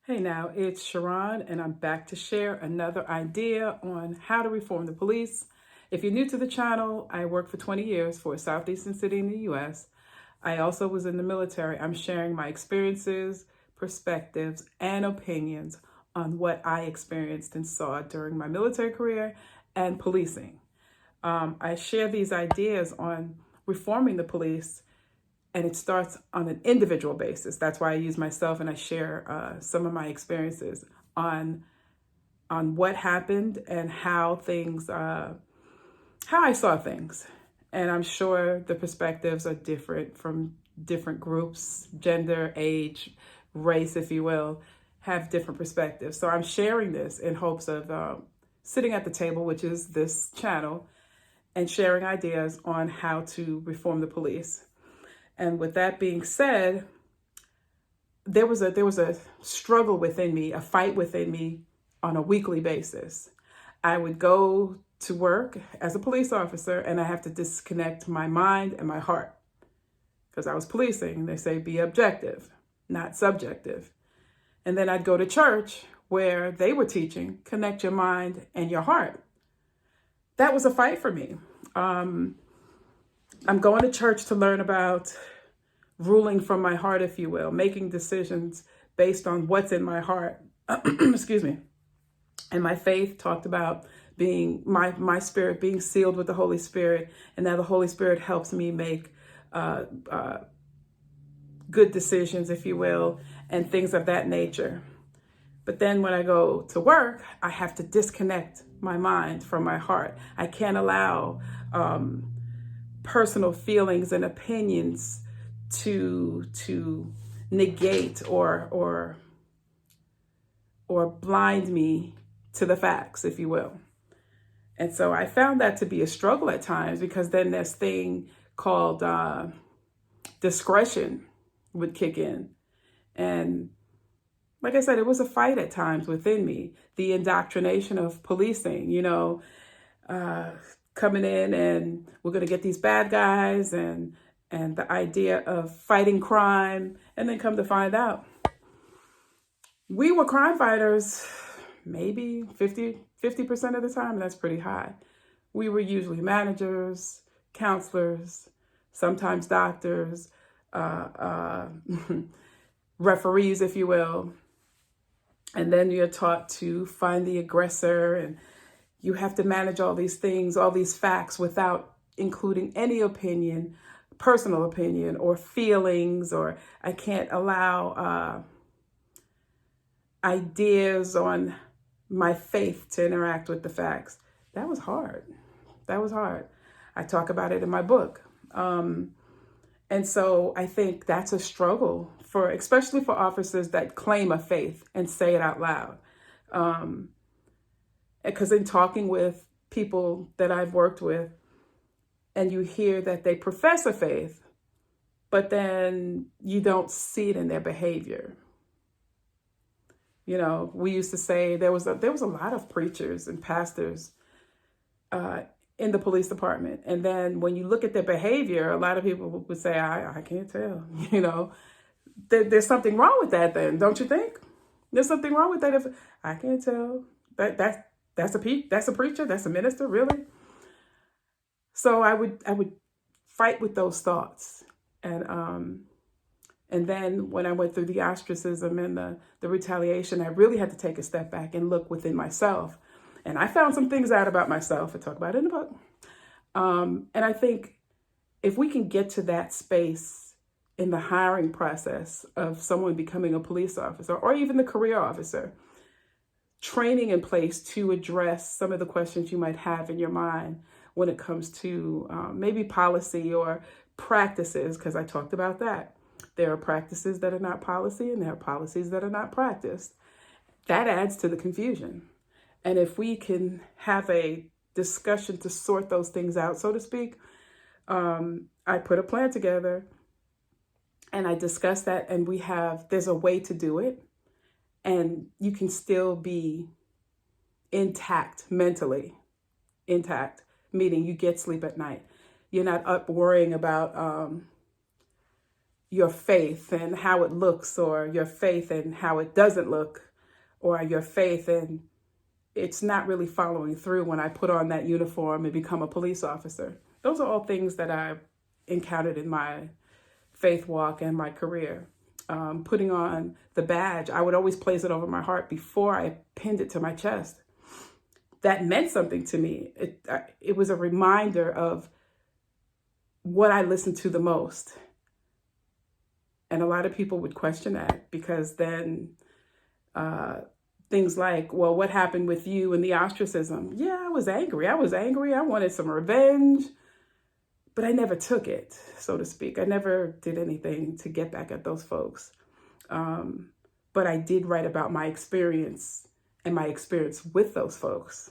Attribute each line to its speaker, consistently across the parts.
Speaker 1: Hey now, it's Sharon, and I'm back to share another idea on how to reform the police. If you're new to the channel, I worked for 20 years for a southeastern city in the US. I also was in the military. I'm sharing my experiences, perspectives, and opinions on what I experienced and saw during my military career and policing. I share these ideas on reforming the police, and it starts on an individual basis. That's why I use myself, and I share some of my experiences on what happened and how I saw things. And I'm sure the perspectives are different from different groups, gender, age, race, if you will, have different perspectives. So I'm sharing this in hopes of sitting at the table, which is this channel, and sharing ideas on how to reform the police. And with that being said, there was a struggle within me, a fight within me on a weekly basis. I would go to work as a police officer and I have to disconnect my mind and my heart because I was policing. They say be objective, not subjective. And then I'd go to church where they were teaching connect your mind and your heart. That was a fight for me. I'm going to church to learn about ruling from my heart, if you will, making decisions based on what's in my heart. Excuse me. And my faith talked about being my spirit being sealed with the Holy Spirit, and that the Holy Spirit helps me make good decisions, if you will, and things of that nature. But then when I go to work, I have to disconnect my mind from my heart. I can't allow personal feelings and opinions to negate or blind me to the facts, if you will. And so I found that to be a struggle at times, because then this thing called discretion would kick in. And like I said, it was a fight at times within me. The indoctrination of policing, coming in and we're going to get these bad guys, and the idea of fighting crime. And then come to find out, we were crime fighters maybe 50% of the time, and that's pretty high. We were usually managers, counselors, sometimes doctors, referees, if you will. And then you're taught to find the aggressor, and you have to manage all these things, all these facts, without including any opinion, personal opinion or feelings, or I can't allow ideas on my faith to interact with the facts. That was hard. I talk about it in my book. And so I think that's a struggle especially for officers that claim a faith and say it out loud. Because in talking with people that I've worked with, and you hear that they profess a faith, but then you don't see it in their behavior. We used to say there was a lot of preachers and pastors in the police department. And then when you look at their behavior, a lot of people would say, I can't tell. There's something wrong with that then, don't you think? There's something wrong with that if I can't tell. That's a preacher, that's a minister, really? So I would fight with those thoughts. And then when I went through the ostracism and the retaliation, I really had to take a step back and look within myself. And I found some things out about myself. I talk about it in the book. And I think if we can get to that space in the hiring process of someone becoming a police officer, or even the career officer, training in place to address some of the questions you might have in your mind when it comes to maybe policy or practices, because I talked about that. There are practices that are not policy, and there are policies that are not practiced. That adds to the confusion. And if we can have a discussion to sort those things out, so to speak, I put a plan together and I discussed that, and there's a way to do it. And you can still be intact, mentally intact, meaning you get sleep at night. You're not up worrying about your faith and how it looks, or your faith and how it doesn't look, or your faith and it's not really following through when I put on that uniform and become a police officer. Those are all things that I've encountered in my faith walk and my career. Putting on the badge, I would always place it over my heart before I pinned it to my chest. That meant something to me. It was a reminder of what I listened to the most. And a lot of people would question that, because then things like, well, what happened with you and the ostracism? Yeah, I was angry. I wanted some revenge, but I never took it, so to speak. I never did anything to get back at those folks. But I did write about my experience and my experience with those folks.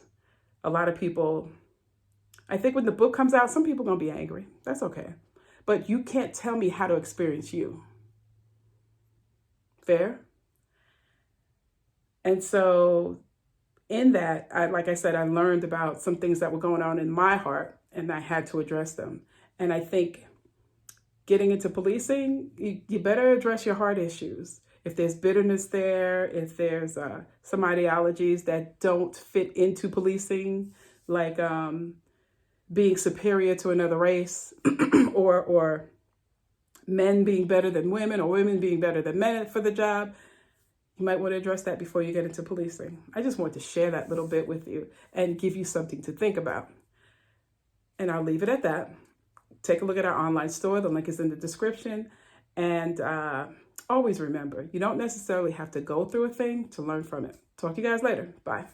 Speaker 1: A lot of people, I think when the book comes out, some people are going to be angry. That's okay. But you can't tell me how to experience you. Fair? And so in that, like I said, I learned about some things that were going on in my heart, and I had to address them. And I think getting into policing, you better address your heart issues. If there's bitterness there, if there's some ideologies that don't fit into policing, like being superior to another race, or men being better than women, or women being better than men for the job, you might want to address that before you get into policing. I just want to share that little bit with you and give you something to think about. And I'll leave it at that. Take a look at our online store. The link is in the description. And always remember, you don't necessarily have to go through a thing to learn from it. Talk to you guys later. Bye.